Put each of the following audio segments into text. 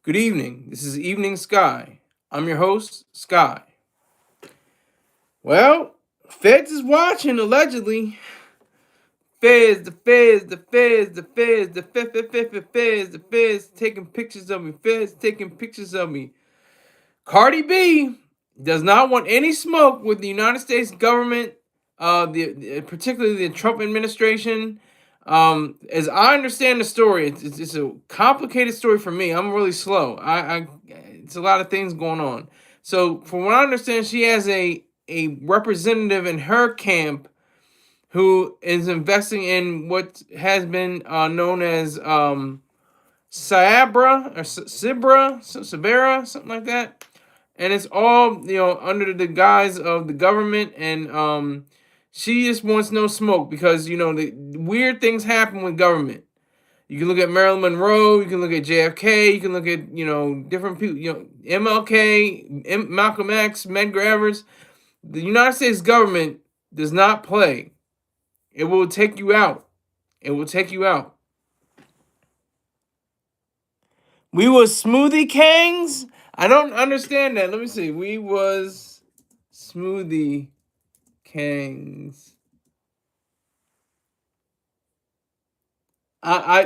Good evening. This is Evening Sky. I'm your host, Sky. Well, Feds is watching allegedly. Feds, the feds, the feds, the feds, the feds, the feds taking pictures of me. Feds taking pictures of me. Cardi B does not want any smoke with the United States government, particularly the Trump administration. As I understand the story, it's a complicated story for me. I'm really slow. It's a lot of things going on. So, from what I understand, she has a representative in her camp who is investing in what has been known as Cyabra or Sibera, something like that, and it's all under the guise of the government, and she just wants no smoke because the weird things happen with government. You can look at Marilyn Monroe, you can look at JFK, you can look at different people, MLK, Malcolm X, Medgar Evers. The United States government does not play. It will take you out. It will take you out. We was Smoothie Kangs. I don't understand that. Let me see. We was Smoothie Kangs.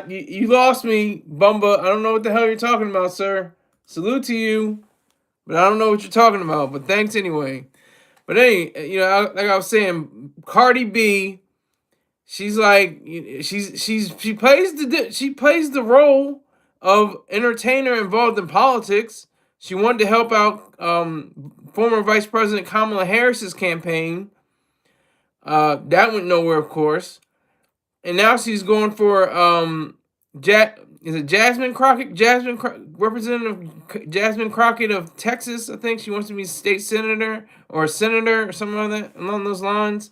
You lost me, Bumba. I don't know what the hell you're talking about, sir. Salute to you, but I don't know what you're talking about. But thanks anyway. But like I was saying, Cardi B, she's like, she plays the role of entertainer involved in politics. She wanted to help out former Vice President Kamala Harris's campaign. That went nowhere, of course. And now she's going for is it Jasmine Crockett? Representative Jasmine Crockett of Texas. I think she wants to be state senator or senator or something like that along those lines.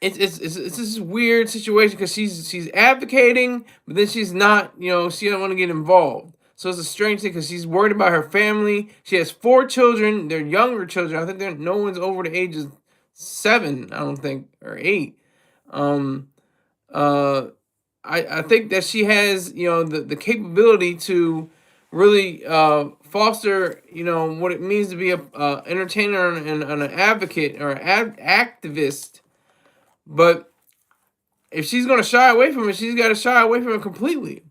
It's this weird situation because she's advocating, but then she's not. She don't want to get involved. So it's a strange thing because she's worried about her family. She has 4 children. They're younger children. I think no one's over the age of 7. I don't think, or 8. I think that she has the capability to really foster what it means to be a entertainer and an advocate or activist. But if she's gonna shy away from it, she's got to shy away from it completely.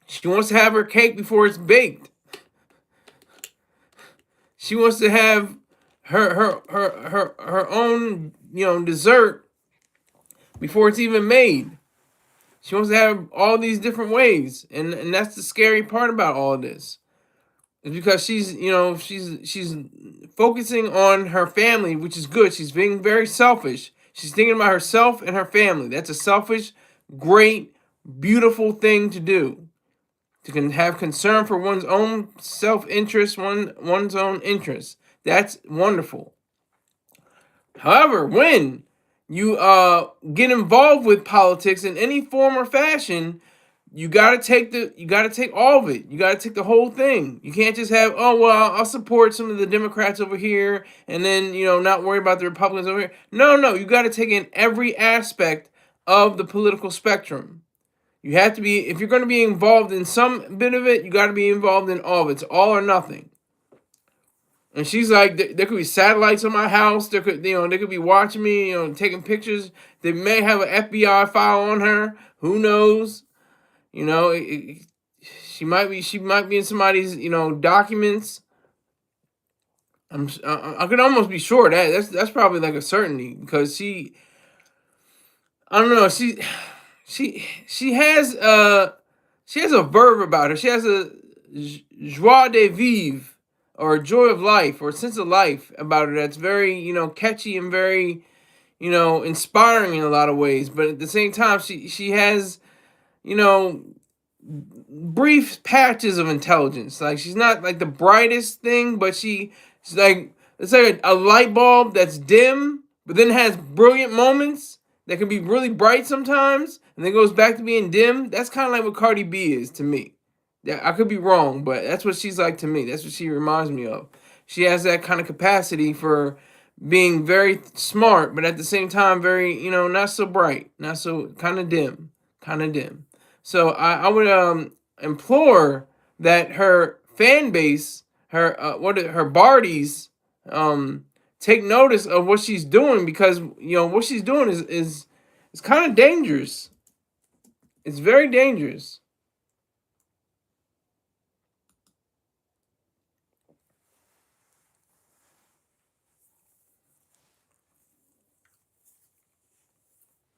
She wants to have her cake before it's baked. She wants to have her own dessert before it's even made. She wants to have all these different ways, and that's the scary part about all of this. It's because she's focusing on her family, which is good. She's being very selfish. She's thinking about herself and her family. That's a selfish, great, beautiful thing to do. To have concern for one's own self-interest, one's own interest. That's wonderful. However, when you get involved with politics in any form or fashion, you gotta take all of it. You gotta take the whole thing. You can't just have, oh well, I'll support some of the Democrats over here and then not worry about the Republicans over here. No, you gotta take in every aspect of the political spectrum. You have to be, if you're going to be involved in some bit of it, you got to be involved in all of it. It's all or nothing. And she's like, there could be satellites on my house. They could be watching me, taking pictures. They may have an FBI file on her. Who knows? She might be in somebody's, documents. I could almost be sure of that. That's probably like a certainty because I don't know. She has a verve about her. She has a joie de vivre or a joy of life or a sense of life about her that's very catchy and very inspiring in a lot of ways. But at the same time, she has brief patches of intelligence. Like she's not like the brightest thing, but she's like it's like a light bulb that's dim, but then has brilliant moments that can be really bright sometimes, and then goes back to being dim. That's kind of like what Cardi B is to me. Yeah, I could be wrong, but that's what she's like to me. That's what she reminds me of. She has that kind of capacity for being very smart, but at the same time, very, not so bright, not so kind of dim, kind of dim. So I would implore that her fan base, her Bardies, take notice of what she's doing, because what she's doing is kind of dangerous. It's very dangerous.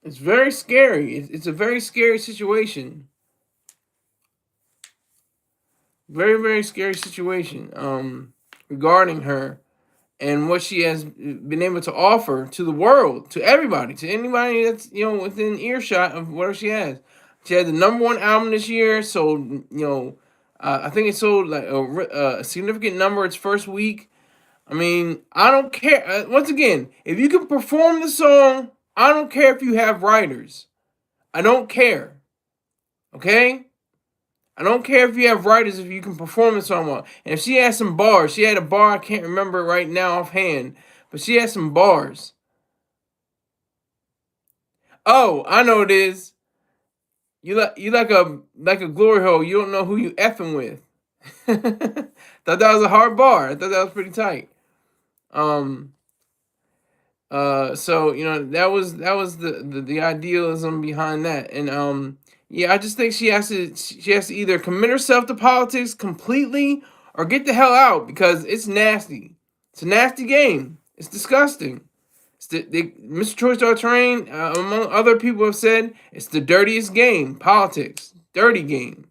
It's very scary. It's a very scary situation. Very, very scary situation. Regarding her and what she has been able to offer to the world, to everybody, to anybody that's within earshot of whatever she has. She had the number one album this year, sold I think it sold like a significant number its first week. I mean, I don't care. Once again, if you can perform the song, I don't care if you have writers. I don't care. Okay? I don't care if you have writers, if you can perform the song well. And if she has some bars, she had a bar, I can't remember right now offhand, but she has some bars. Oh, I know it is. You like a glory hole. You don't know who you effing with. Thought that was a hard bar. I thought that was pretty tight. Um, so that was the idealism behind that, and yeah, I just think she has to either commit herself to politics completely or get the hell out, because it's nasty. It's a nasty game. It's disgusting. Mr. Troy Star Train, among other people, have said it's the dirtiest game. Politics, dirty game,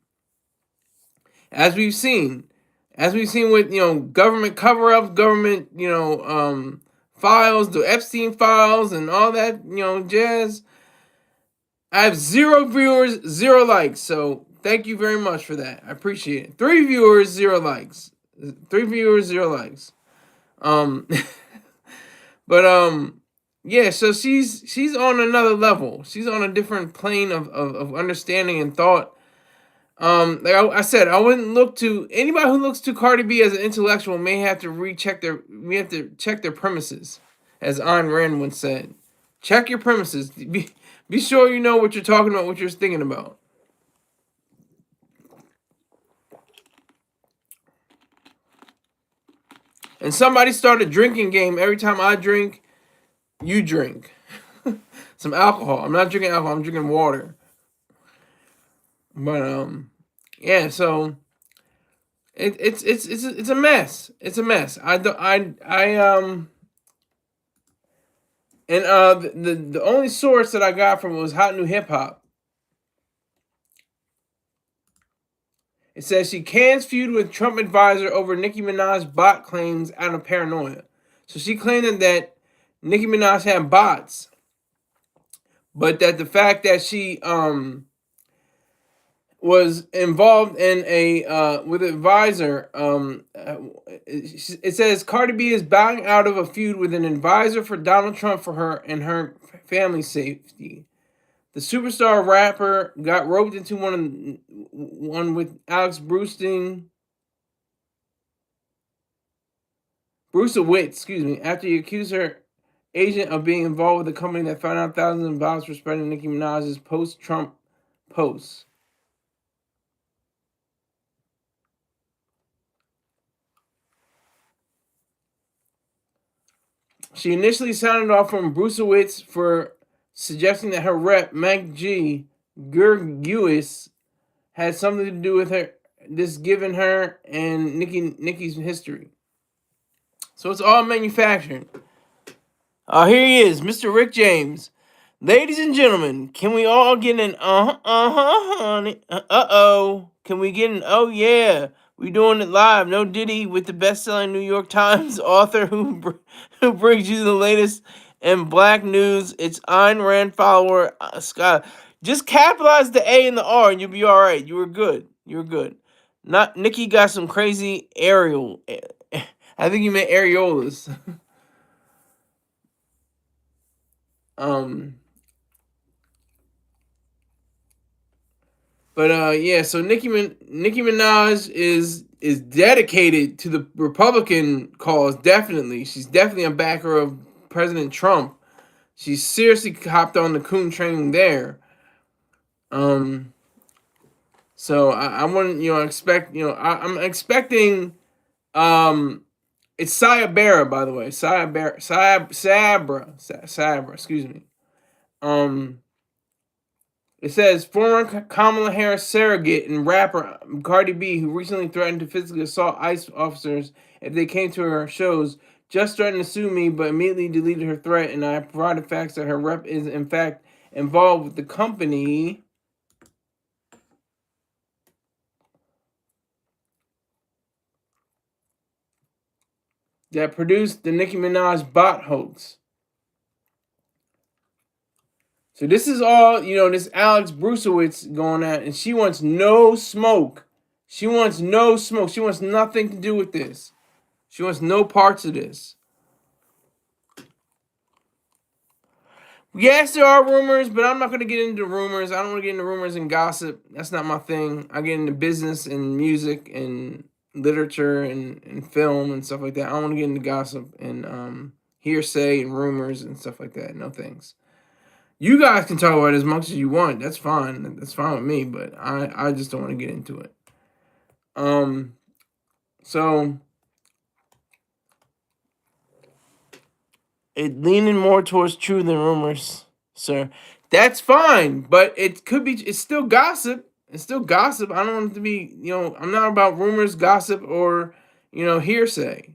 as we've seen, with government cover-ups, government files, the Epstein files, and all that jazz. I have 0 viewers, 0 likes. So thank you very much for that. I appreciate it. 3 viewers, 0 likes. 3 viewers, 0 likes. Um, but yeah. So she's on another level. She's on a different plane of understanding and thought. Like I said, I wouldn't look to anybody who looks to Cardi B as an intellectual may have to recheck their we have to check their premises, as Ayn Rand once said. Check your premises. Be sure you know what you're talking about, what you're thinking about. And somebody started a drinking game. Every time I drink, you drink some alcohol. I'm not drinking alcohol. I'm drinking water. But yeah. So it's a mess. It's a mess. And the only source that I got from it was Hot New Hip Hop. It says she cans feud with Trump advisor over Nicki Minaj bot claims out of Paranoia. So she claimed that Nicki Minaj had bots, but that the fact that she was involved in a with an advisor. It says Cardi B is bowing out of a feud with an advisor for Donald Trump for her and her family's safety. The superstar rapper got roped into one with Alex Bruce excuse me, after he accused her agent of being involved with a company that found out thousands of bots for spreading Nicki Minaj's post-Trump posts. She initially sounded off from Bruce for suggesting that her rep, Meg G. Gerguis, had something to do with her this given her and Nicki's history. So it's all manufactured. Here he is, Mr. Rick James. Ladies and gentlemen, can we all get an honey? Uh-oh. Can we get an oh yeah? We doing it live. No Diddy with the best-selling New York Times author who brings you the latest in black news. It's Ayn Rand follower Scott. Just capitalize the A and the R and you'll be all right. You were good. You were good. Not Nikki got some crazy aerial. I think you meant areolas. um. But yeah, so Nicki Minaj is is dedicated to the Republican cause. Definitely, she's definitely a backer of President Trump. She seriously hopped on the coon train there. So I wouldn't, expect, I'm expecting, it's Sayabera, by the way, Sabra, excuse me. It says former Kamala Harris surrogate and rapper Cardi B, who recently threatened to physically assault ICE officers if they came to her shows, just threatened to sue me, but immediately deleted her threat, and I provided facts that her rep is in fact involved with the company that produced the Nicki Minaj bot hoax. So this is all, this Alex Brusowitz going on, and she wants no smoke. She wants no smoke. She wants nothing to do with this. She wants no parts of this. Yes, there are rumors, but I'm not going to get into rumors. I don't want to get into rumors and gossip. That's not my thing. I get into business and music and literature and film and stuff like that. I don't want to get into gossip and hearsay and rumors and stuff like that. No thanks. You guys can talk about it as much as you want. That's fine. That's fine with me, but I just don't want to get into it. So it leaning more towards true than rumors, sir. That's fine, but it could be. It's still gossip. It's still gossip. I don't want it to be. I'm not about rumors, gossip, or hearsay.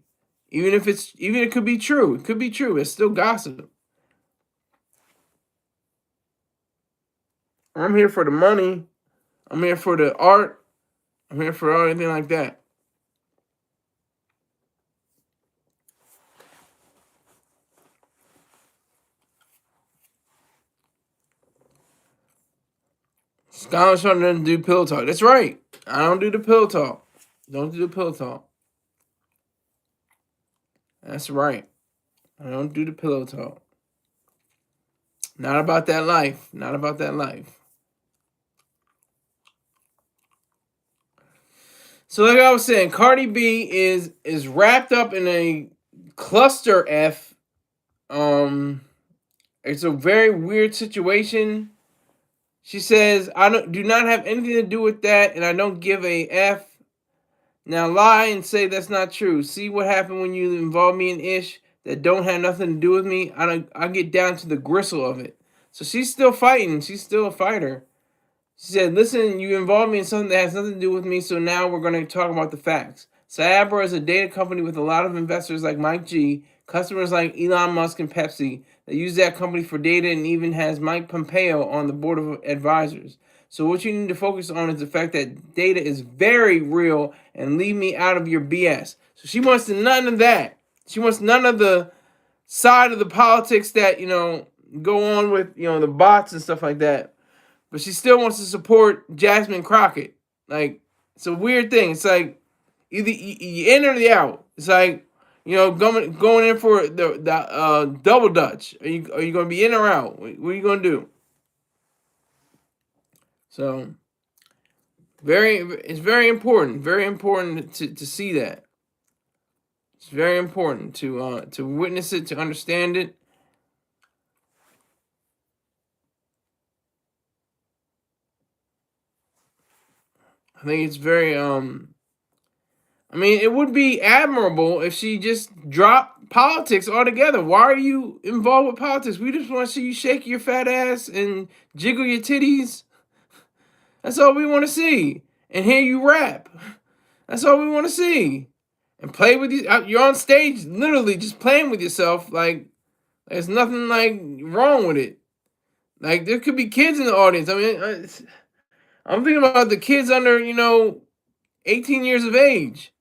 Even it could be true. It could be true. It's still gossip. I'm here for the money. I'm here for the art. I'm here for anything like that. Scholar Sean doesn't do pillow talk. That's right. I don't do the pillow talk. Don't do the pillow talk. That's right. I don't do the pillow talk. Not about that life. Not about that life. So like I was saying, Cardi B is wrapped up in a cluster F. It's a very weird situation. She says, I do not have anything to do with that, and I don't give a F. Now lie and say that's not true. See what happened when you involve me in ish that don't have nothing to do with me. I get down to the gristle of it. So she's still fighting. She's still a fighter. She said, listen, you involved me in something that has nothing to do with me, so now we're going to talk about the facts. Sabra is a data company with a lot of investors like Mike G, customers like Elon Musk and Pepsi that use that company for data, and even has Mike Pompeo on the board of advisors. So what you need to focus on is the fact that data is very real, and leave me out of your BS. So she wants none of that. She wants none of the side of the politics that, go on with, the bots and stuff like that. But she still wants to support Jasmine Crockett. Like, it's a weird thing. It's like either you in or the out. It's like, going in for the double dutch. Are you going to be in or out? What are you going to do? So it's very important to see that. It's very important to witness it, to understand it. I think it's very it would be admirable if she just dropped politics altogether. Why are you involved with politics? We just want to see you shake your fat ass and jiggle your titties. That's all we want to see. And hear you rap. That's all we want to see. And play with you. You're on stage literally just playing with yourself. Like, there's nothing like wrong with it. Like, there could be kids in the audience. I'm thinking about the kids under, 18 years of age.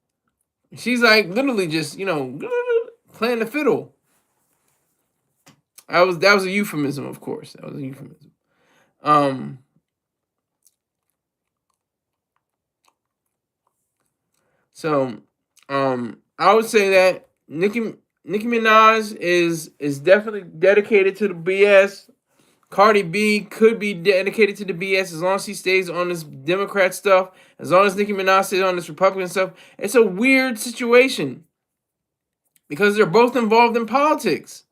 She's like literally just, playing the fiddle. That was a euphemism, of course. That was a euphemism. So I would say that Nicki Minaj is definitely dedicated to the BS. Cardi B could be dedicated to the BS as long as she stays on this Democrat stuff, as long as Nicki Minaj stays on this Republican stuff. It's a weird situation because they're both involved in politics.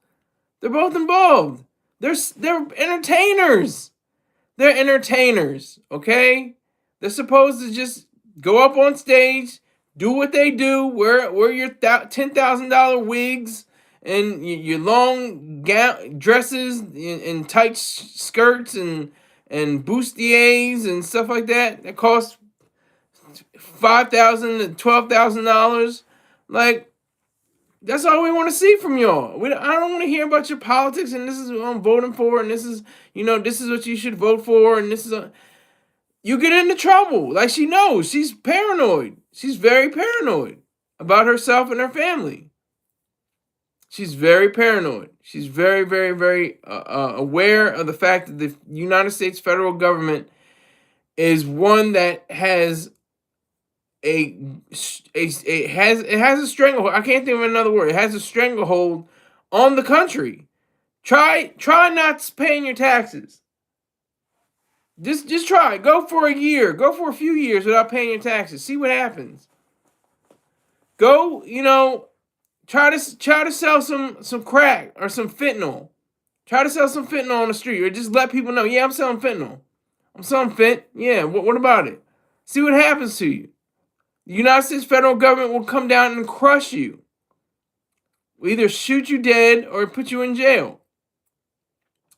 They're both involved. They're entertainers. They're entertainers, okay? They're supposed to just go up on stage, do what they do, wear your $10,000 wigs and your long dresses and tight skirts and bustiers and stuff like that. That cost $5,000 to $12,000. Like, that's all we want to see from y'all. I don't want to hear about your politics and this is what I'm voting for and this is, this is what you should vote for and this is you get into trouble. Like, she knows. She's paranoid. She's very paranoid about herself and her family. She's very paranoid. She's very, very, very aware of the fact that the United States federal government is one that has it has a stranglehold. I can't think of another word. It has a stranglehold on the country. Try not paying your taxes. Just try. Go for a year. Go for a few years without paying your taxes. See what happens. Go, try to sell some crack or some fentanyl. Try to sell some fentanyl on the street or just let people know, yeah, I'm selling fentanyl. I'm selling fent. Yeah, what about it? See what happens to you. The United States federal government will come down and crush you. Will either shoot you dead or put you in jail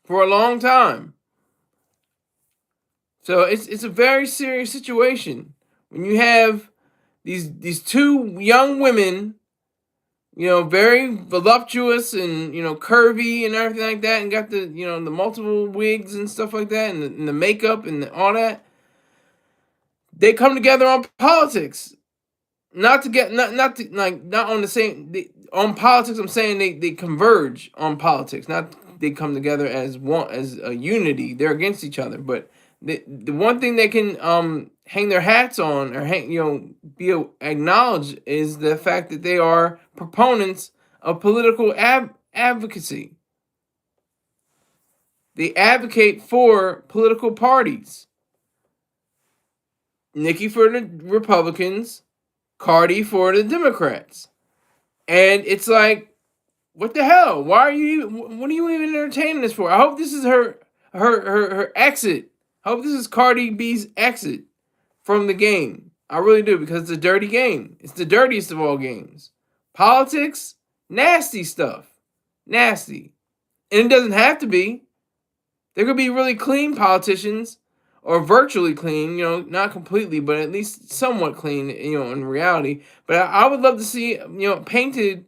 for a long time. So it's a very serious situation when you have these two young women, very voluptuous and curvy and everything like that, and got the the multiple wigs and stuff like that, and the makeup and all that. They come together on politics, not on the same on politics. I'm saying they converge on politics, not they come together as one as a unity. They're against each other, but the one thing they can hang their hats on or be acknowledged is the fact that they are proponents of political advocacy. They advocate for political parties. Nicki for the Republicans, Cardi for the Democrats. And it's like, what the hell? What are you even entertaining this for? I hope this is her exit. I hope this is Cardi B's exit from the game. I really do, because it's a dirty game. It's the dirtiest of all games. Politics, nasty stuff. Nasty. And it doesn't have to be. There could be really clean politicians, or virtually clean, not completely, but at least somewhat clean, in reality. But I would love to see, painted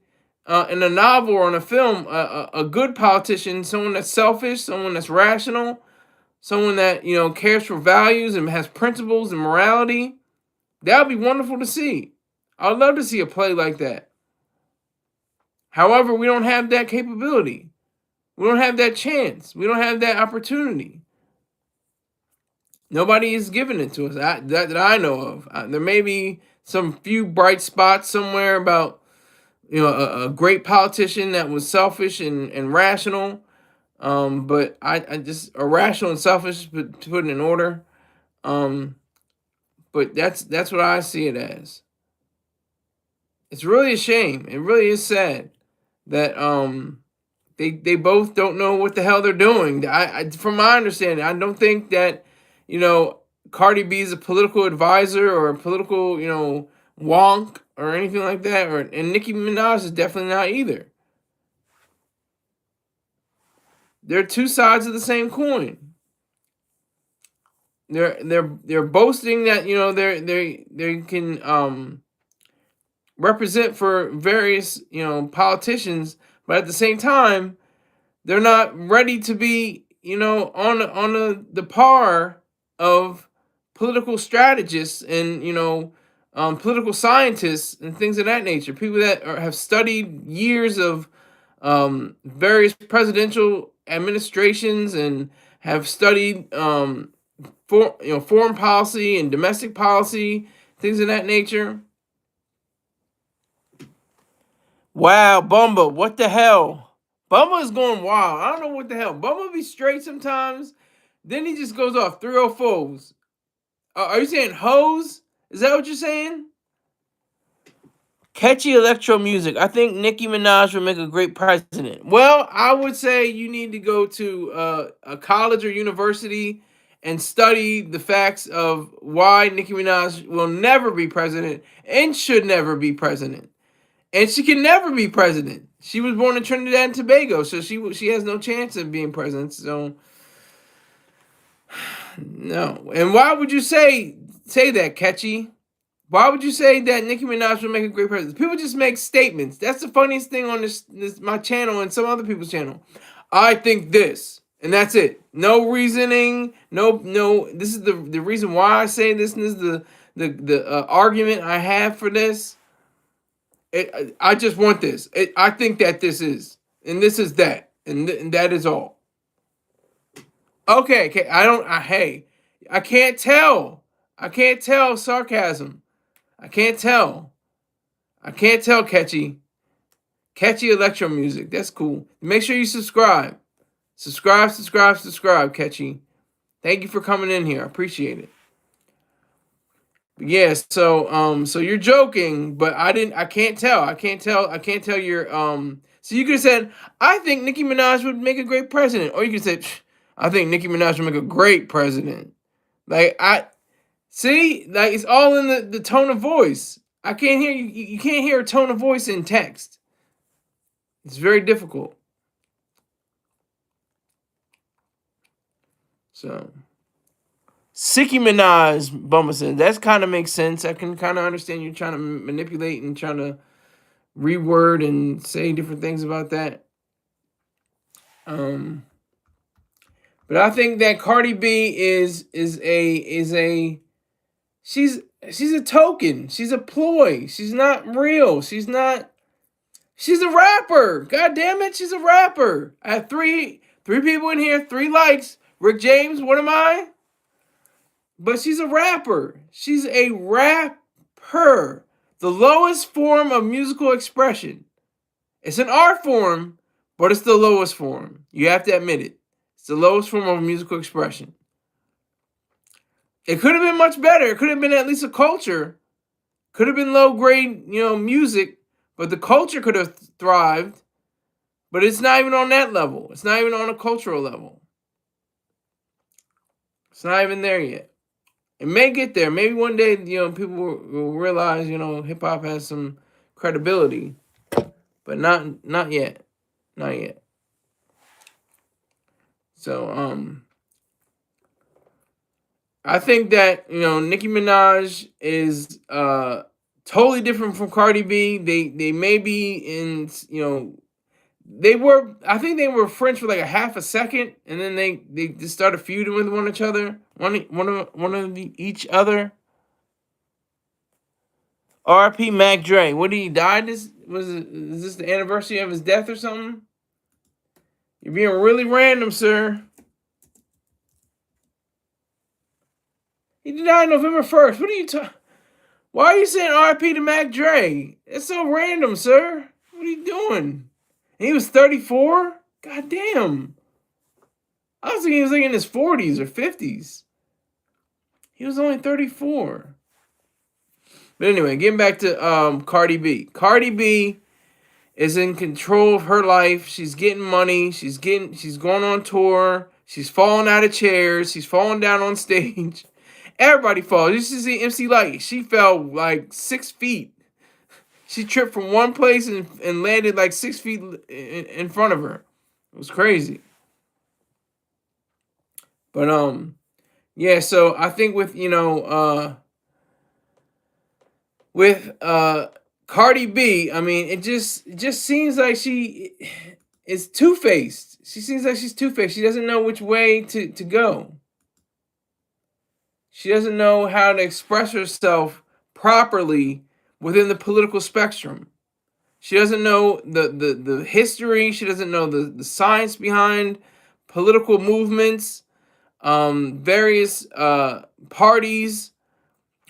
in a novel or in a film, a good politician, someone that's selfish, someone that's rational, someone that, cares for values and has principles and morality. That would be wonderful to see. I would love to see a play like that. However, we don't have that capability. We don't have that chance. We don't have that opportunity. Nobody is giving it to us that I know of. There may be some few bright spots somewhere about, a great politician that was selfish and rational. But I just irrational and selfish, to put it in order. But that's what I see it as. It's really a shame. It really is sad that they both don't know what the hell they're doing. From my understanding, I don't think that Cardi B is a political advisor or a political wonk or anything like that. And Nicki Minaj is definitely not either. They're two sides of the same coin. They're boasting that they can represent for various politicians, but at the same time they're not ready to be on the par of political strategists and political scientists and things of that nature. People that have studied years of various presidential administrations and have studied foreign policy and domestic policy, things of that nature. Wow, Bumba, what the hell? Bummer is going wild. I don't know what the hell. Bummer be straight sometimes. Then he just goes off 304s. Are you saying hoes? Is that what you're saying? Catchy electro music. I think Nicki Minaj would make a great president. Well, I would say you need to go to a college or university and study the facts of why Nicki Minaj will never be president and should never be president. And she can never be president. She was born in Trinidad and Tobago, so she has no chance of being president. So no. And why would you say that, Catchy? Why would you say that Nicki Minaj would make a great president? People just make statements. That's the funniest thing on this my channel and some other people's channel. I think this, and that's it. No reasoning. No. This is the reason why I say this. And this is the argument I have for this. I just want this. I think that this is, and this is that, and that is all. Okay. Hey, I can't tell. I can't tell sarcasm. I can't tell. I can't tell, Catchy. Catchy electro music. That's cool. Make sure you subscribe. Subscribe, Catchy. Thank you for coming in here. I appreciate it. But yeah, so you're joking, but I can't tell. I can't tell your so you could have said, I think Nicki Minaj would make a great president. Or you could say, I think Nicki Minaj would make a great president. Like see, like it's all in the tone of voice. I can't hear you. You can't hear a tone of voice in text. It's very difficult. So, Nicki Minaj, Bummer said, that kind of makes sense. I can kind of understand you trying to manipulate and trying to reword and say different things about that. But I think that Cardi B is a she's a token. She's a ploy. She's not real. She's a rapper. God damn it, she's a rapper. I have three people in here, 3 likes. Rick James, what am I? But she's a rapper. She's a rapper. The lowest form of musical expression. It's an art form, but it's the lowest form. You have to admit it. It's the lowest form of musical expression. It could have been much better. It could have been at least a culture. Could have been low grade, music, but the culture could have thrived. But it's not even on that level. It's not even on a cultural level. It's not even there yet. It may get there. Maybe one day, people will realize, hip hop has some credibility, but not yet. Not yet. So, I think that, Nicki Minaj is totally different from Cardi B. They may be in, I think they were friends for like a half a second, and then they just started feuding with each other. Each other. R.P. Mac Dre. What did he die? Is this the anniversary of his death or something? You're being really random, sir. He died November 1st. What are you talking? Why are you saying R.P. to Mac Dre? It's so random, sir. What are you doing? And he was 34? God damn. I was thinking he was like in his 40s or 50s. He was only 34. But anyway, getting back to Cardi B. Cardi B is in control of her life. She's getting money. She's going on tour. She's falling out of chairs. She's falling down on stage. Everybody falls. You should see MC Light. She fell like 6 feet. She tripped from one place and landed like 6 feet in front of her. It was crazy. But yeah. So I think with Cardi B, I mean, it just seems like she is two-faced. She seems like she's two-faced. She doesn't know which way to go. She doesn't know how to express herself properly within the political spectrum. She doesn't know the history. She doesn't know the science behind political movements, various parties,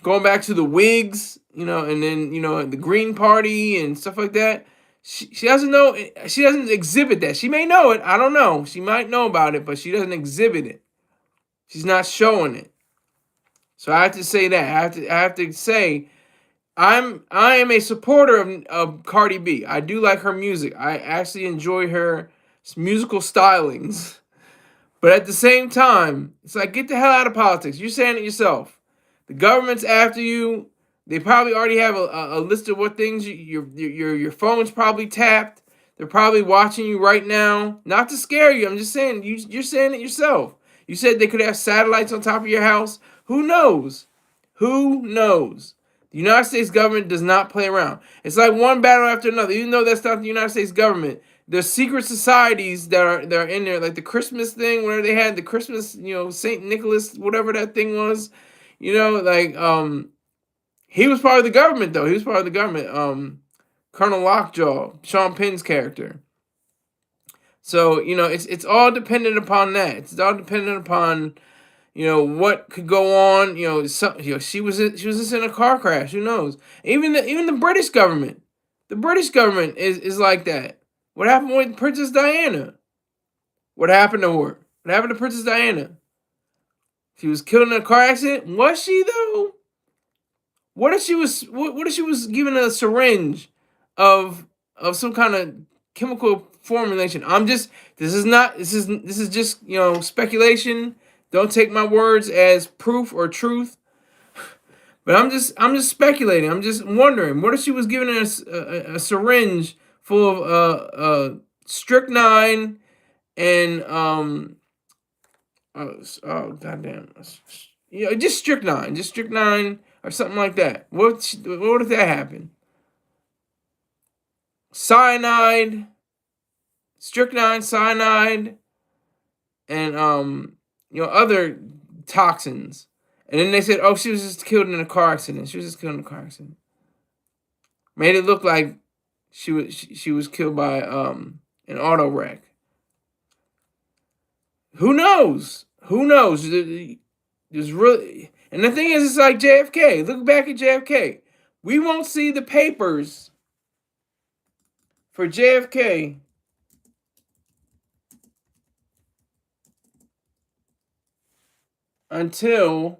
going back to the Whigs, and then the Green Party and stuff like that. She doesn't know. She doesn't exhibit that. She may know it. I don't know. She might know about it, but she doesn't exhibit it. She's not showing it. So I have to say that. I have to say I am a supporter of Cardi B. I do like her music. I actually enjoy her musical stylings. But at the same time, it's like, get the hell out of politics. You're saying it yourself. The government's after you. They probably already have a list of what things your phone's probably tapped. They're probably watching you right now. Not to scare you. I'm just saying you're saying it yourself. You said they could have satellites on top of your house. Who knows? Who knows? The United States government does not play around. It's like one battle after another. Even though that's not the United States government, there's secret societies that are in there, like the Christmas thing, whatever they had, the Christmas, Saint Nicholas, whatever that thing was, like he was part of the government though. He was part of the government. Colonel Lockjaw, Sean Penn's character. So it's all dependent upon that. It's all dependent upon what could go on. She was just in a car crash. Who knows? Even the British government, is like that. What happened with Princess Diana? What happened to her? What happened to Princess Diana? She was killed in a car accident. Was she though? What if she was? What if she was given a syringe of some kind of chemical formulation? This is not. This is just speculation. Don't take my words as proof or truth. But I'm just speculating. I'm just wondering. What if she was given a syringe full of strychnine and oh goddamn, just strychnine or something like that. What if that happened? Cyanide, strychnine, cyanide, and other toxins. And then they said, oh, she was just killed in a car accident. She was just killed in a car accident. Made it look like she was killed by an auto wreck. Who knows? Who knows? There's really, and the thing is, it's like JFK. Look back at JFK. We won't see the papers for JFK until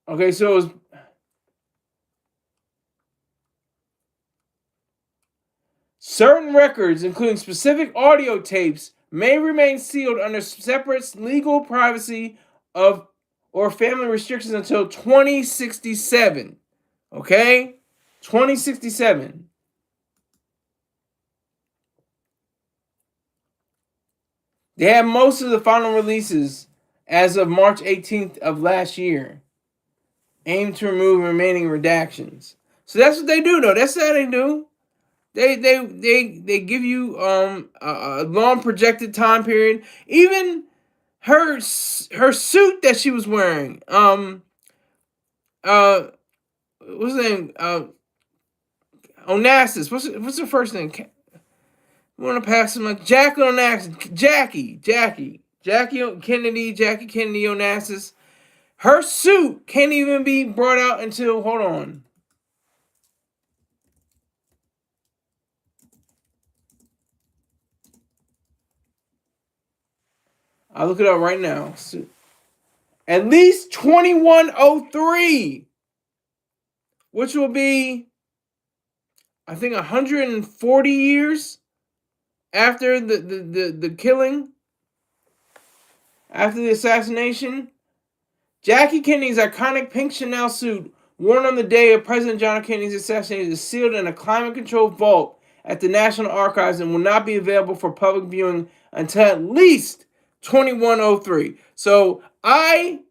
okay. So it was certain records, including specific audio tapes, may remain sealed under separate legal privacy of or family restrictions until 2067. Okay? 2067. They have most of the final releases as of March 18th of last year, aimed to remove remaining redactions. So that's what they do, though. That's how they do. They give you a long projected time period. Even her suit that she was wearing. What's her name? Onassis. What's her first name? I want to pass him like Jackie Onassis. Jackie Kennedy Onassis. Her suit can't even be brought out until, hold on. I'll look it up right now. At least 2103, which will be, I think, 140 years after the killing, after the assassination. Jackie Kennedy's iconic pink Chanel suit, worn on the day of President John F. Kennedy's assassination, is sealed in a climate-controlled vault at the National Archives and will not be available for public viewing until at least 2103. So I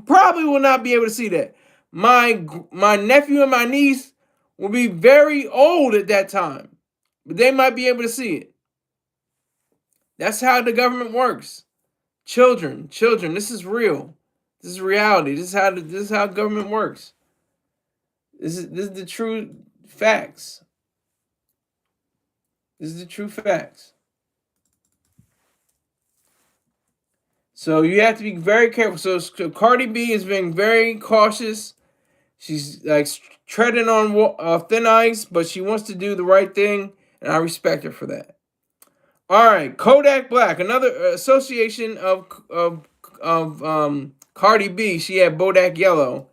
probably will not be able to see that. My nephew and my niece will be very old at that time, but they might be able to see it. That's how the government works. Children, this is real. This is reality. This is how government works. This is the true facts. This is the true facts. So you have to be very careful. So Cardi B is being very cautious. She's like treading on thin ice, but she wants to do the right thing, and I respect her for that. All right, Kodak Black, another association of Cardi B. She had Bodak Yellow,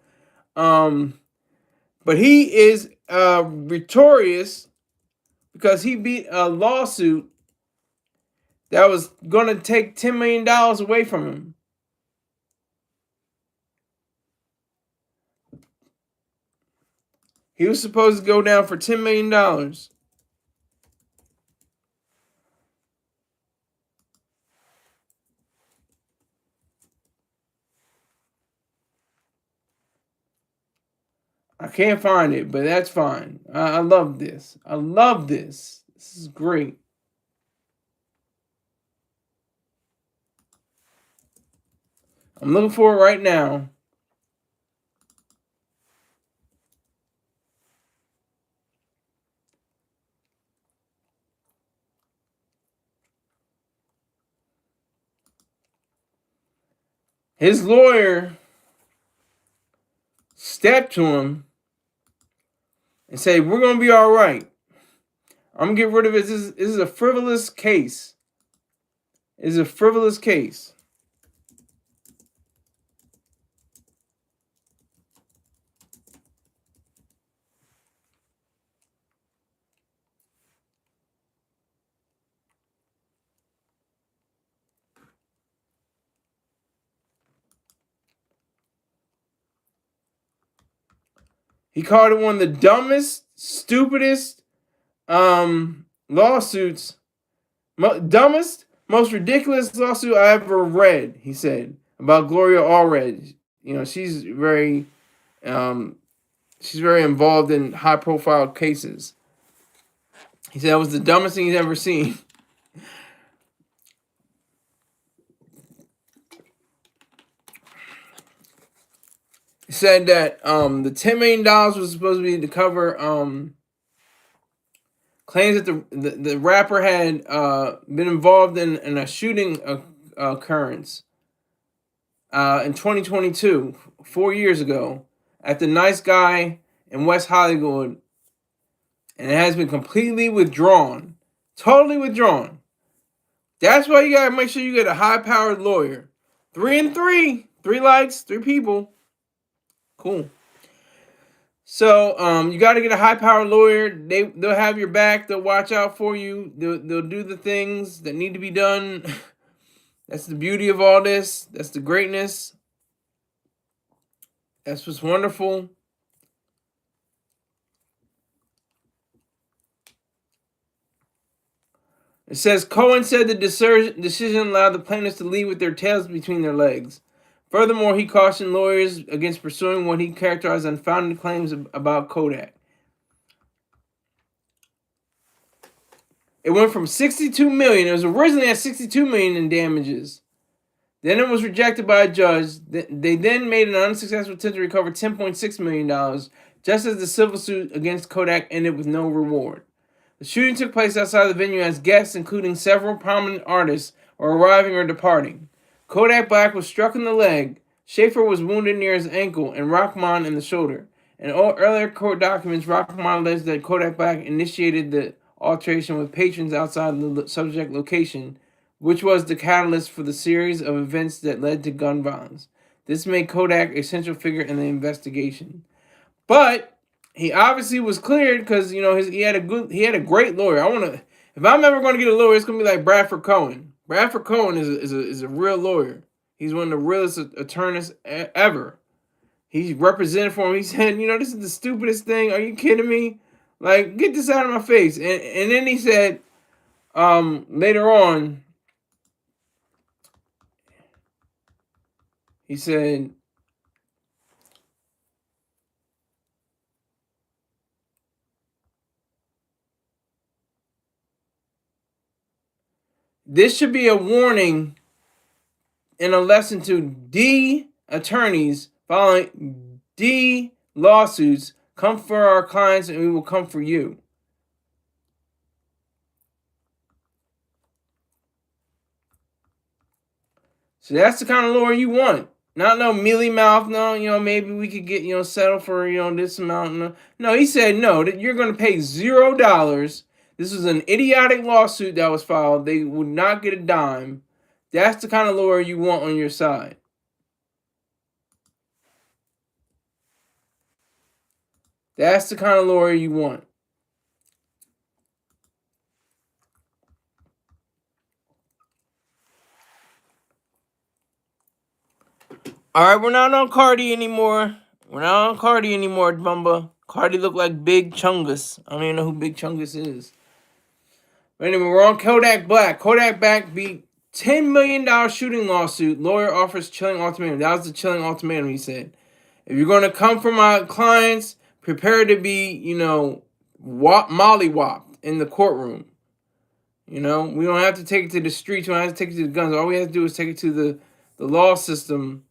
but he is victorious because he beat a lawsuit that was going to take $10 million away from him. He was supposed to go down for $10 million. I can't find it, but that's fine. I love this. I love this. This is great. I'm looking for it right now. His lawyer stepped to him and said, "We're going to be all right. I'm going to get rid of it. This is a frivolous case. It's a frivolous case." He called it one of the dumbest, stupidest lawsuits, dumbest, most ridiculous lawsuit I ever read. He said about Gloria Allred. You know, um, she's very involved in high-profile cases. He said it was the dumbest thing he's ever seen. He said that the $10 million was supposed to be to cover claims that the rapper had been involved in a shooting occurrence in 2022, 4 years ago, at the Nice Guy in West Hollywood, and it has been completely withdrawn, totally withdrawn. That's why you gotta make sure you get a high-powered lawyer. 3 and 3, 3 likes, 3 people. Cool. So you got to get a high-powered lawyer. They'll have your back. They'll watch out for you. They'll do the things that need to be done. That's the beauty of all this. That's the greatness. That's what's wonderful. It says Cohen said the decision allowed the plaintiffs to leave with their tails between their legs. Furthermore, he cautioned lawyers against pursuing what he characterized as unfounded claims about Kodak. It went from $62 million. It was originally at $62 million in damages. Then it was rejected by a judge. They then made an unsuccessful attempt to recover $10.6 million, just as the civil suit against Kodak ended with no reward. The shooting took place outside the venue as guests, including several prominent artists, were arriving or departing. Kodak Black was struck in the leg. Schaefer was wounded near his ankle and Rahman in the shoulder. In earlier court documents, Rahman alleged that Kodak Black initiated the altercation with patrons outside the subject location, which was the catalyst for the series of events that led to gun violence. This made Kodak a central figure in the investigation. But he obviously was cleared because he had a great lawyer. If I'm ever going to get a lawyer, it's going to be like Bradford Cohen. Bradford Cohen is a real lawyer. He's one of the realest attorneys ever. He represented for him. He said, this is the stupidest thing. Are you kidding me? Like, get this out of my face. And then he said, later on, he said, this should be a warning and a lesson to D attorneys following D lawsuits. Come for our clients and we will come for you. So that's the kind of lawyer you want. Not no mealy mouth. No, maybe we could get settle for this amount. No, he said no. That you're going to pay $0. This was an idiotic lawsuit that was filed. They would not get a dime. That's the kind of lawyer you want on your side. That's the kind of lawyer you want. All right, we're not on Cardi anymore. Bumba. Cardi look like Big Chungus. I don't even know who Big Chungus is. But anyway, we're on Kodak Black. Kodak Black beat $10 million shooting lawsuit. Lawyer offers chilling ultimatum. That was the chilling ultimatum, he said. If you're going to come for my clients, prepare to be, mollywopped in the courtroom. We don't have to take it to the streets. We don't have to take it to the guns. All we have to do is take it to the law system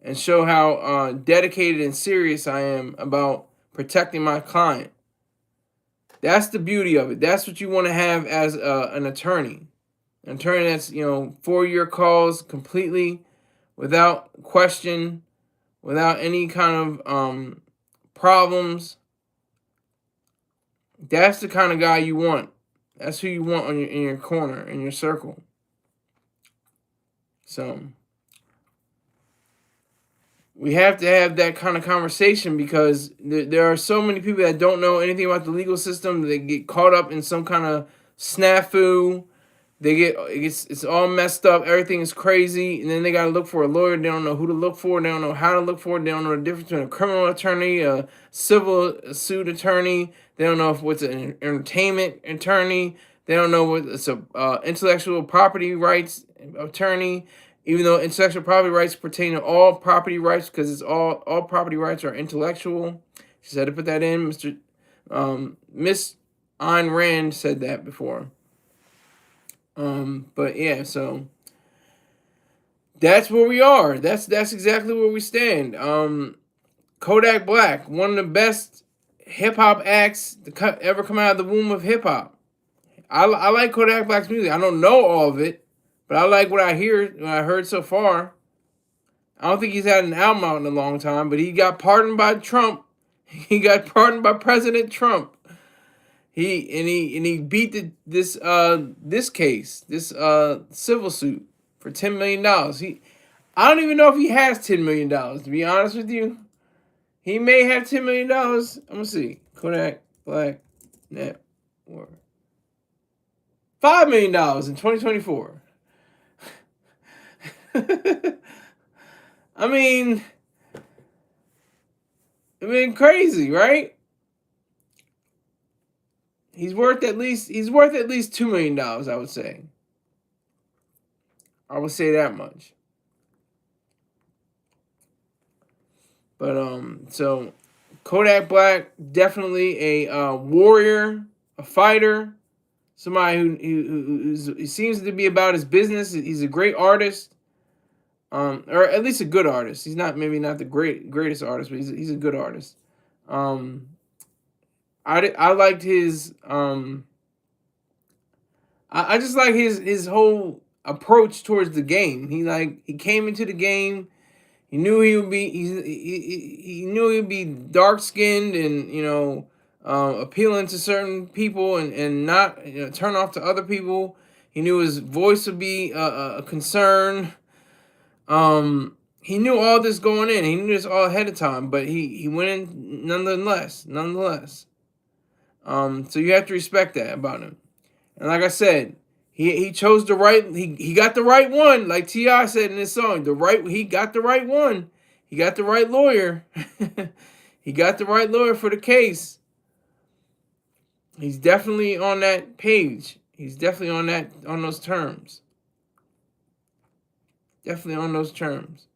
and show how dedicated and serious I am about protecting my client. That's the beauty of it. That's what you want to have as an attorney. An attorney that's, for your cause completely, without question, without any kind of problems. That's the kind of guy you want. That's who you want in your corner, in your circle. So we have to have that kind of conversation because there are so many people that don't know anything about the legal system. They get caught up in some kind of snafu. It's all messed up. Everything is crazy, and then they got to look for a lawyer. They don't know who to look for. They don't know how to look for. They don't know the difference between a criminal attorney, a civil suit attorney. They don't know if what's an entertainment attorney. They don't know what it's a intellectual property rights attorney. Even though intellectual property rights pertain to all property rights, because it's all property rights are intellectual. She said to put that in. Miss Ayn Rand said that before. But yeah, so that's where we are. That's exactly where we stand. Kodak Black, one of the best hip hop acts to ever come out of the womb of hip hop. I like Kodak Black's music. I don't know all of it, but I like what I heard so far. I don't think he's had an album out in a long time, but he got pardoned by Trump. He got pardoned by President Trump. He beat this case, this civil suit for $10 million. I don't even know if he has $10 million, to be honest with you. He may have $10 million. I'm gonna see. Kodak Black net worth $5 million in 2024. I mean, crazy, right? He's worth at least $2 million, I would say. I would say that much. But so Kodak Black, definitely a warrior, a fighter, somebody who seems to be about his business. He's a great artist, or at least a good artist. He's maybe not the greatest artist, but he's a good artist. I liked his I just like his whole approach towards the game. He came into the game. He knew he would be he knew he would be dark skinned and appealing to certain people and not turn off to other people. He knew his voice would be a concern. He knew all this going in. He knew this all ahead of time, but he went in nonetheless. So you have to respect that about him. And like I said, he chose the right. He got the right one, like T.I. said in his song. He got the right one. He got the right lawyer. He got the right lawyer for the case. He's definitely on that page. He's definitely on those terms. Definitely on those terms.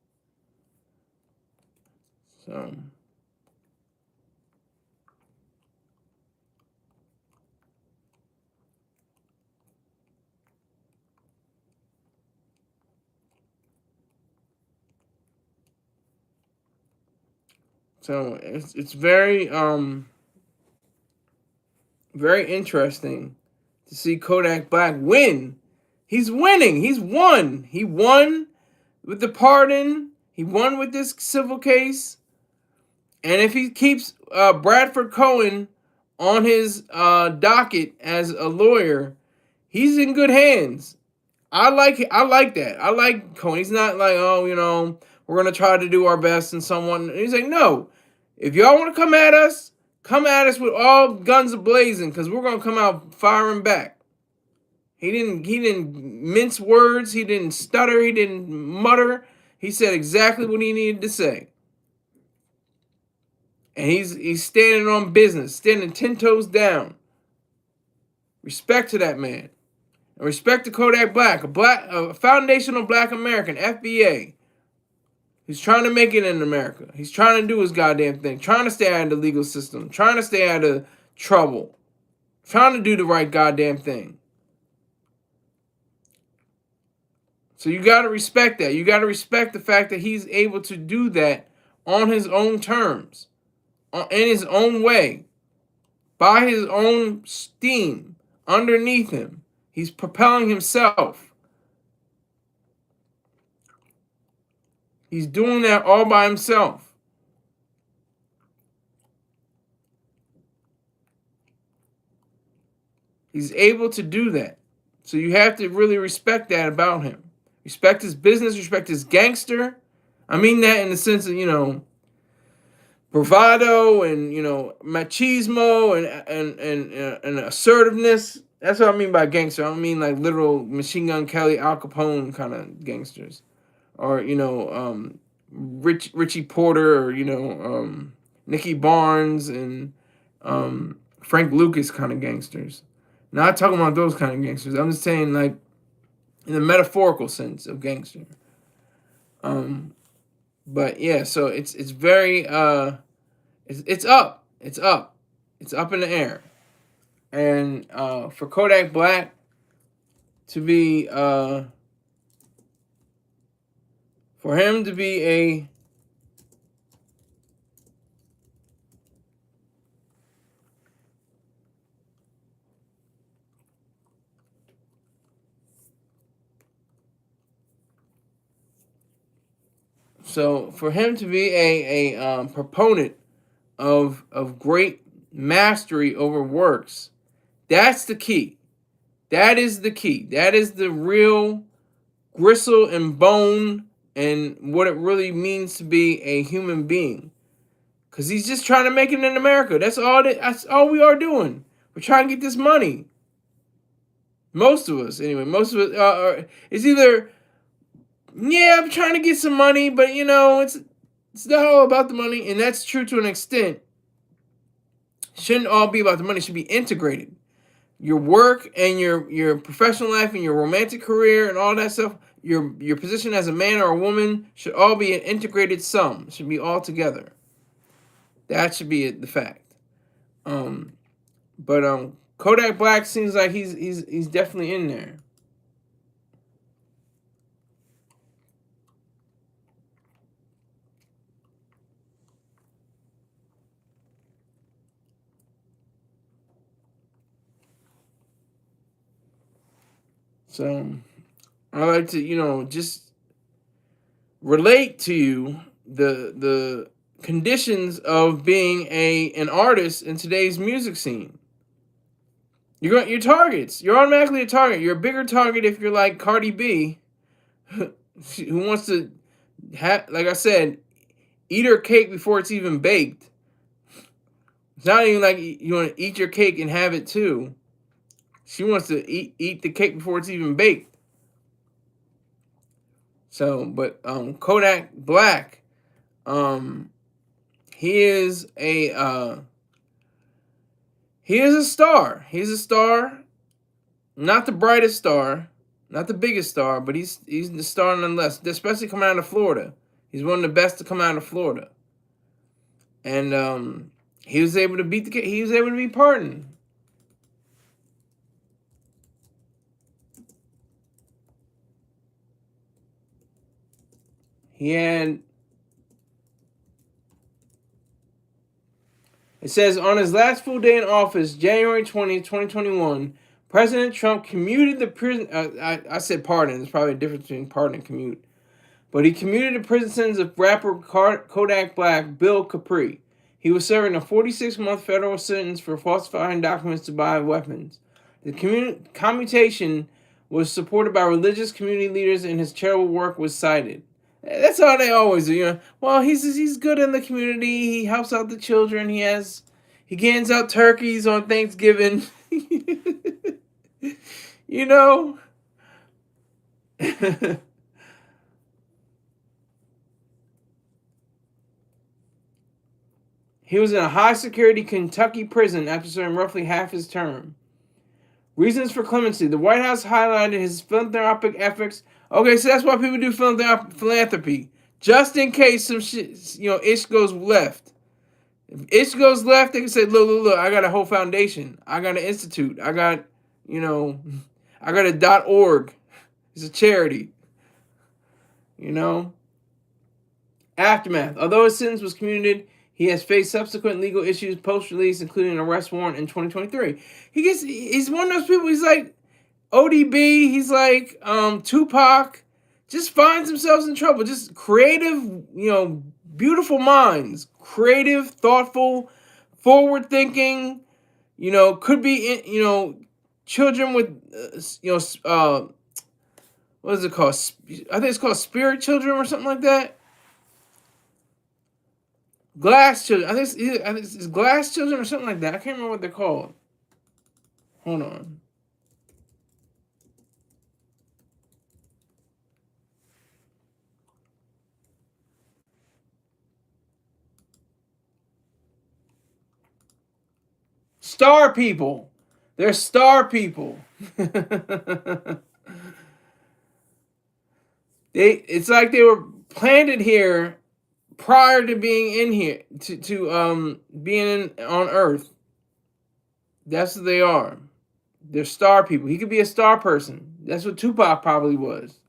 So. So it's very very interesting to see Kodak Black win. He's winning. He's won. He won with the pardon. He won with this civil case. And if he keeps Bradford Cohen on his docket as a lawyer, he's in good hands. I like that. I like Cohen. He's not like, oh, we're gonna try to do our best and someone. He's like, no, if y'all want to come at us with all guns ablazing, because we're gonna come out firing back. He didn't mince words. He didn't stutter. He didn't mutter. He said exactly what he needed to say. And he's standing on business, standing 10 toes down. Respect to that man. And respect to Kodak Black, a foundational black American, FBA. He's trying to make it in America. He's trying to do his goddamn thing. Trying to stay out of the legal system. Trying to stay out of trouble. Trying to do the right goddamn thing. So you got to respect that. You got to respect the fact that he's able to do that on his own terms. In his own way. By his own steam. Underneath him. He's propelling himself. He's doing that all by himself. He's able to do that. So you have to really respect that about him. Respect his business, respect his gangster. I mean that in the sense of, bravado and, machismo and assertiveness. That's what I mean by gangster. I don't mean like literal Machine Gun Kelly, Al Capone kind of gangsters. Or, Richie Porter or, Nicky Barnes and Frank Lucas kind of gangsters. Not talking about those kind of gangsters. I'm just saying like in the metaphorical sense of gangster. But yeah, so it's very it's up. It's up. It's up in the air. And for Kodak Black to be for him to be a proponent of great mastery over works, that's the key. That is the key. That is the real gristle and bone and what it really means to be a human being. Because he's just trying to make it in America. That's all we are doing. We're trying to get this money. Most of us, anyway. Most of us it's either, yeah, I'm trying to get some money, but it's not all about the money, and that's true to an extent. Shouldn't all be about the money. It should be integrated. Your work and your professional life and your romantic career and all that stuff, your position as a man or a woman should all be an integrated sum. It should be all together. That should be the fact. But Kodak Black seems like he's definitely in there. So I like to, just relate to you the conditions of being an artist in today's music scene. Your targets. You're automatically a target. You're a bigger target if you're like Cardi B, who wants to like I said, eat her cake before it's even baked. It's not even like you want to eat your cake and have it too. She wants to eat the cake before it's even baked. So, but Kodak Black, he is a star. He's a star, not the brightest star, not the biggest star, but he's the star nonetheless. Especially coming out of Florida, he's one of the best to come out of Florida, and he was able to beat he was able to be pardoned. It says, on his last full day in office, January 20th, 2021, President Trump commuted the prison. I said pardon. There's probably a difference between pardon and commute. but he commuted the prison sentence of rapper Kodak Black Bill Capri. He was serving a 46-month federal sentence for falsifying documents to buy weapons. The commutation was supported by religious community leaders, and his charitable work was cited. That's how they always do. Well, he's good in the community. He helps out the children. He hands out turkeys on Thanksgiving. you know. He was in a high-security Kentucky prison after serving roughly half his term. Reasons for clemency. The White House highlighted his philanthropic efforts. Okay, so that's why people do philanthropy. Just in case some shit, ish goes left. If ish goes left, they can say, look, I got a whole foundation. I got an institute. I got a .org. It's a charity. Aftermath. Although his sentence was commuted, he has faced subsequent legal issues post-release, including an arrest warrant in 2023. He's one of those people, he's like ODB, he's like Tupac, just finds themselves in trouble. Just creative, beautiful minds. Creative, thoughtful, forward-thinking, could be, children with, what is it called? I think it's called spirit children or something like that. Glass children. I think it's glass children or something like that. I can't remember what they're called. Hold on. Star people. They're star people. It's like they were planted here prior to being in here, to being on Earth. That's what they are. They're star people. He could be a star person. That's what Tupac probably was.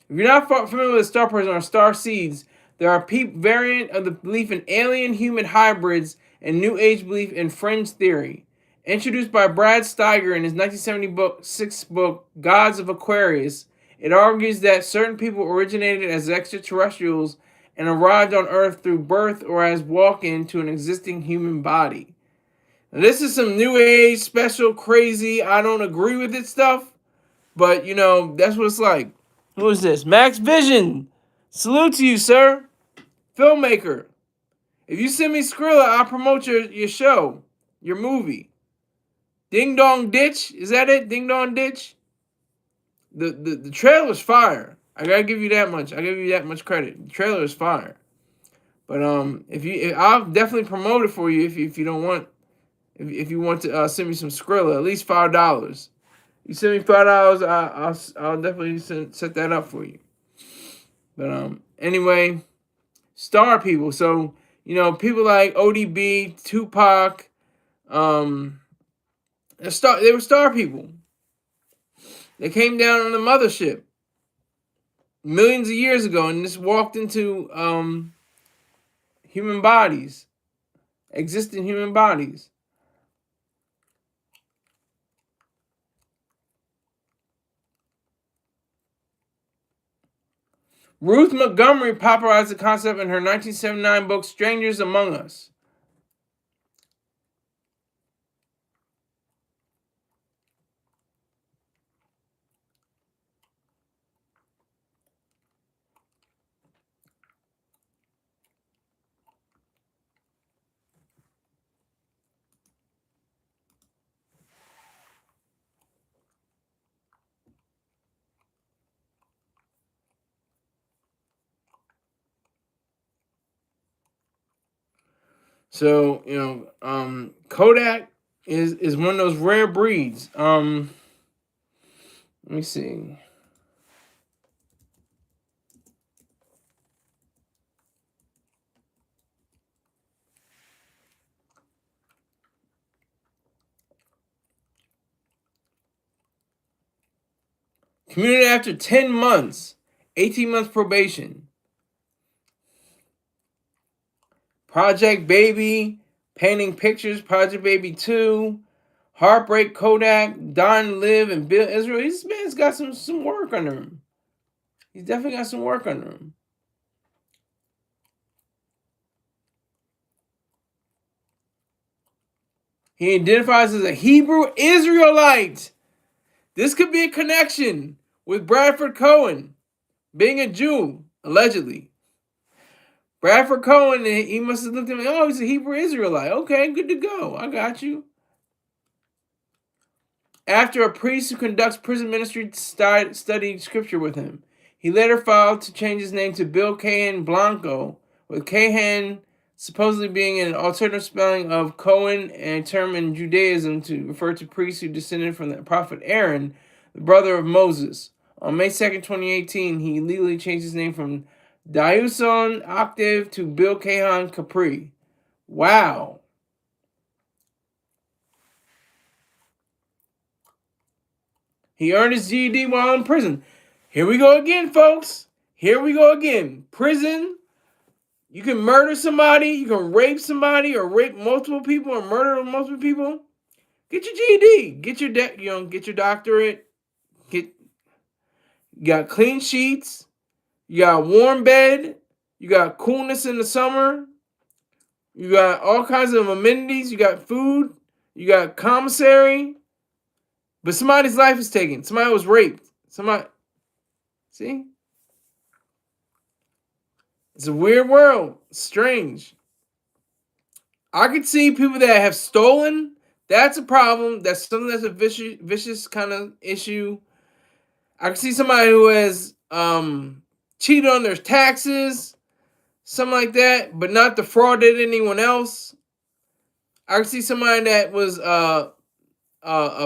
If you're not familiar with a star person or star seeds, there are variant of the belief in alien human hybrids and New Age belief in fringe theory. Introduced by Brad Steiger in his 1976 book, Gods of Aquarius, it argues that certain people originated as extraterrestrials and arrived on Earth through birth or as walk-in to an existing human body. Now, this is some New Age, special, crazy, I don't agree with it stuff, but, that's what it's like. Who is this? Max Vision. Salute to you, sir. Filmmaker. If you send me Skrilla, I'll promote your show, your movie. Ding Dong Ditch. Is that it? Ding Dong Ditch? The trailer's fire. I gotta give you that much. I give you that much credit. The trailer is fire. But I'll definitely promote it for you if you don't want, if you want to send me some Skrilla, at least $5. You send me $5, I'll definitely set that up for you. But anyway, star people. So people like ODB, Tupac, they were star people. They came down on the mothership millions of years ago and just walked into human bodies, existing human bodies. Ruth Montgomery popularized the concept in her 1979 book, Strangers Among Us. So, Kodak is one of those rare breeds. Let me see. Commuted after 10 months, 18 months probation. Project Baby, Painting Pictures, Project Baby 2, Heartbreak Kodak, Don Live, and Bill Israel. This man's got some work under him. He's definitely got some work under him. He identifies as a Hebrew Israelite. This could be a connection with Bradford Cohen being a Jew, allegedly. Bradford Cohen, he must have looked at me, oh, he's a Hebrew Israelite. Okay, good to go. I got you. After a priest who conducts prison ministry studied scripture with him, he later filed to change his name to Bill Cahan Blanco, with Cahan supposedly being an alternative spelling of Cohen and a term in Judaism to refer to priests who descended from the prophet Aaron, the brother of Moses. On May 2nd, 2018, he legally changed his name from Diuson Octave to Bill Cahan Capri. Wow. He earned his GED while in prison. Here we go again, folks. Here we go again. Prison. You can murder somebody. You can rape somebody, or rape multiple people, or murder multiple people. Get your GED. Get your get your doctorate. You got clean sheets. You got a warm bed. You got coolness in the summer. You got all kinds of amenities. You got food. You got commissary. But somebody's life is taken. Somebody was raped. See? It's a weird world. Strange. I could see people that have stolen. That's a problem. That's something that's a vicious kind of issue. I can see somebody who has cheated on their taxes, something like that, but not defrauded anyone else. I can see somebody that was a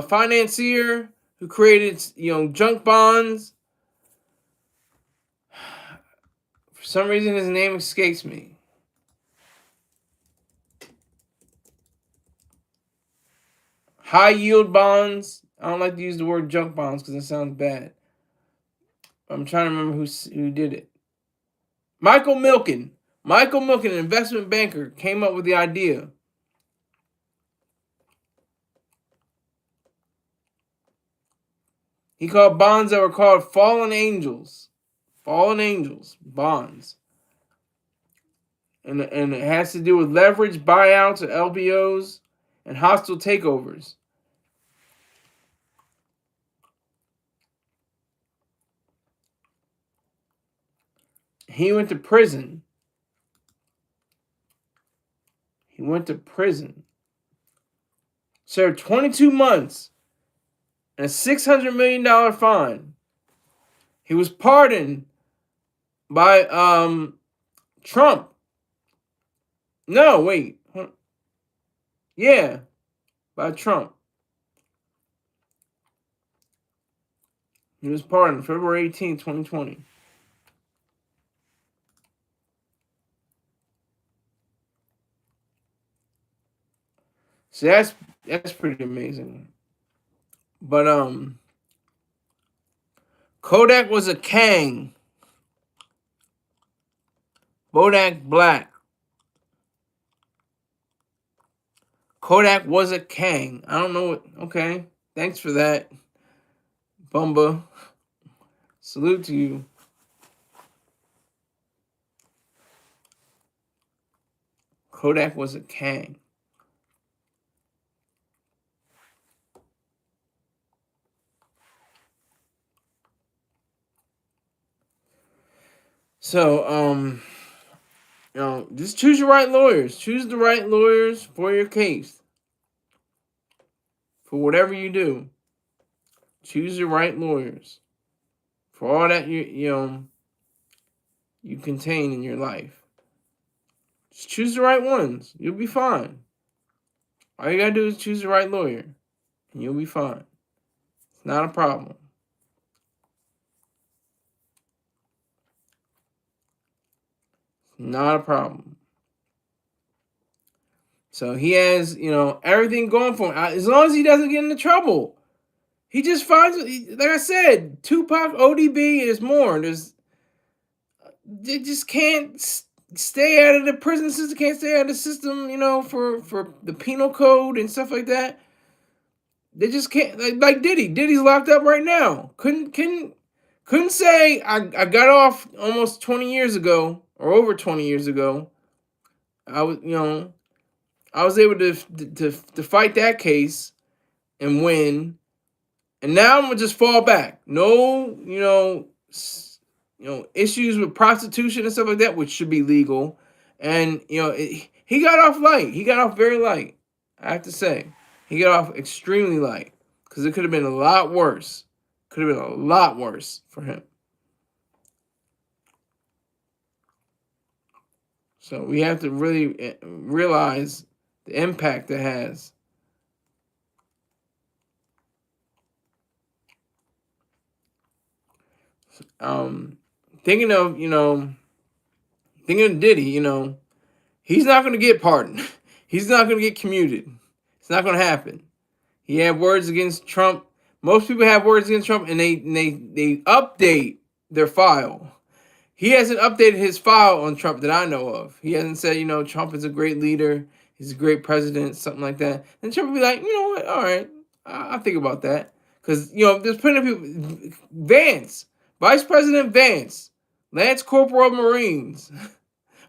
financier who created junk bonds. For some reason, his name escapes me. High yield bonds. I don't like to use the word junk bonds because it sounds bad. I'm trying to remember who did it. Michael Milken. Michael Milken, an investment banker, came up with the idea. He called bonds that were called fallen angels. Fallen angels. Bonds. And it has to do with leverage buyouts or LBOs and hostile takeovers. He went to prison. Served 22 months and a $600 million fine. He was pardoned by Trump. No, wait. Yeah, by Trump. He was pardoned February 18, 2020. So that's pretty amazing. But Kodak was a Kang. Bodak Black. Kodak was a Kang. I don't know what. Okay, thanks for that, Bumba. Salute to you. Kodak was a Kang. So, just choose your right lawyers. Choose the right lawyers for your case. For whatever you do, choose the right lawyers for all that you contain in your life. Just choose the right ones. You'll be fine. All you gotta do is choose the right lawyer, and you'll be fine. It's not a problem. Not a problem. So he has, everything going for him. As long as he doesn't get into trouble. He just finds, like I said, Tupac, ODB, there's more. They just can't stay out of the prison system, can't stay out of the system, for the penal code and stuff like that. They just can't, like Diddy. Diddy's locked up right now. Couldn't Couldn't say I got off almost 20 years ago or over 20 years ago. I was able to fight that case and win, and now I'm gonna just fall back. No, issues with prostitution and stuff like that, which should be legal. And he got off light. He got off very light. I have to say, he got off extremely light because it could have been a lot worse. Could have been a lot worse for him. So we have to really realize the impact it has. Um, thinking of thinking of Diddy, he's not going to get pardoned. He's not going to get commuted. It's not going to happen. He had words against Trump. Most people have words against Trump, and they update their file. He hasn't updated his file on Trump that I know of. He hasn't said, Trump is a great leader. He's a great president, something like that. And Trump will be like, you know what? All right, I'll think about that. Because, there's plenty of people. Vance, Vice President Vance, Lance Corporal of Marines,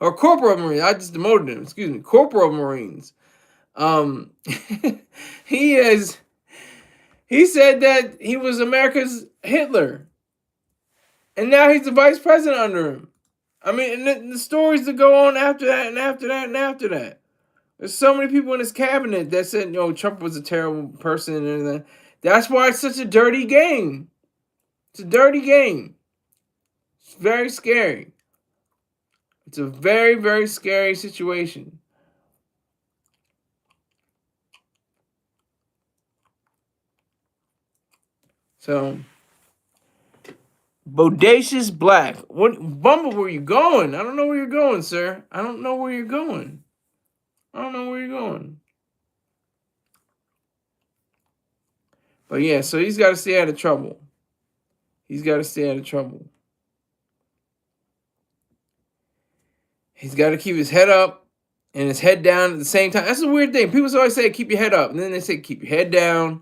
or Corporal of Marines. I just demoted him. Excuse me, Corporal of Marines. He said that he was America's Hitler. And now he's the vice president under him. I mean, and the stories that go on after that and after that and after that. There's so many people in his cabinet that said, Trump was a terrible person and everything. That's why it's such a dirty game. It's a dirty game. It's very scary. It's a very, very scary situation. So, Bodacious Black. What Bumble, where you going? I don't know where you're going, sir. I don't know where you're going. But yeah, so he's got to stay out of trouble. He's got to keep his head up and his head down at the same time. That's a weird thing. People always say keep your head up, and then they say keep your head down.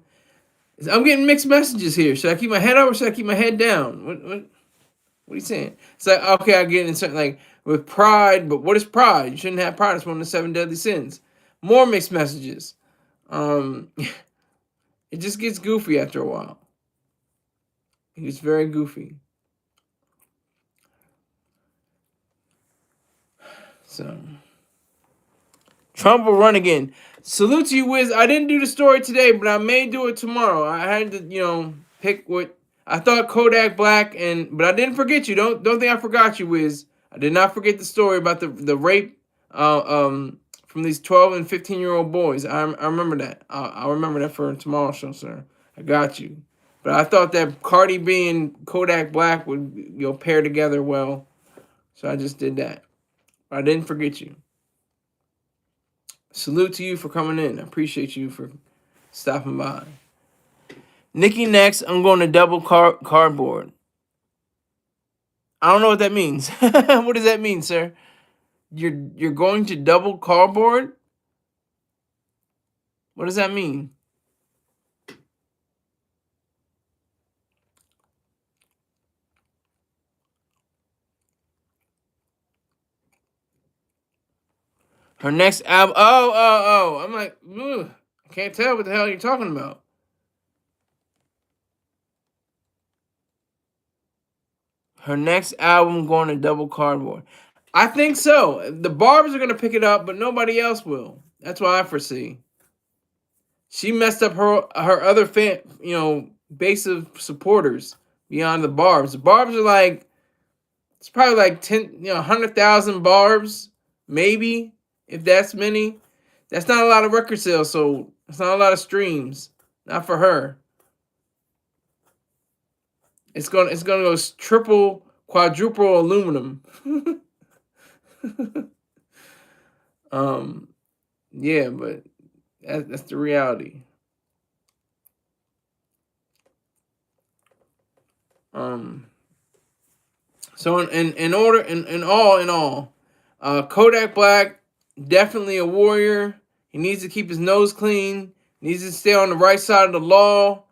I'm getting mixed messages here. Should I keep my head up or should I keep my head down? What are you saying? It's like, okay, I get in certain, like, with pride, but what is pride? You shouldn't have pride. It's one of the 7 deadly sins. More mixed messages. It just gets goofy after a while. It gets very goofy. So, Trump will run again. Salute to you, Wiz. I didn't do the story today, but I may do it tomorrow. I had to, pick what I thought Kodak Black, but I didn't forget you. Don't think I forgot you, Wiz. I did not forget the story about the rape from these 12 and 15-year-old boys. I remember that. I'll remember that for tomorrow's show, sir. I got you. But I thought that Cardi B and Kodak Black would pair together well, so I just did that. But I didn't forget you. Salute to you for coming in. I appreciate you for stopping by. Nicki next. I'm going to double cardboard. I don't know what that means. What does that mean, sir? You're going to double cardboard? What does that mean? Her next album. Oh. I'm like, ugh, I can't tell what the hell you're talking about. Her next album going to double cardboard. I think so. The Barbs are going to pick it up, but nobody else will. That's what I foresee. She messed up her other base of supporters beyond the Barbs. The Barbs are like, it's probably like 100,000 Barbs, maybe, if that's many. That's not a lot of record sales, so it's not a lot of streams. Not for her. It's gonna go triple, quadruple aluminum. Yeah, but that's the reality. So in all, Kodak Black, definitely a warrior. He needs to keep his nose clean. He needs to stay on the right side of the law.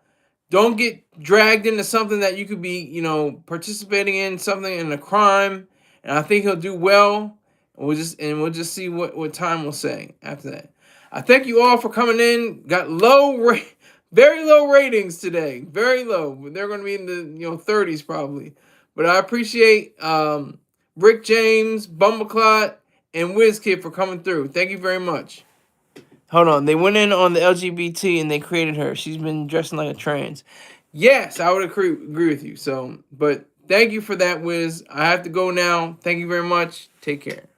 Don't get dragged into something that you could be, you know, participating in something in a crime. And I think he'll do well. We'll just see what time will say after that. I thank you all for coming in. Got very low ratings today. Very low. They're going to be in the 30s probably. But I appreciate Rick James, Bumbleclot, and WizKid for coming through. Thank you very much. Hold on. They went in on the LGBT and they created her. She's been dressing like a trans. Yes, I would agree with you. So, but thank you for that, Wiz. I have to go now. Thank you very much. Take care.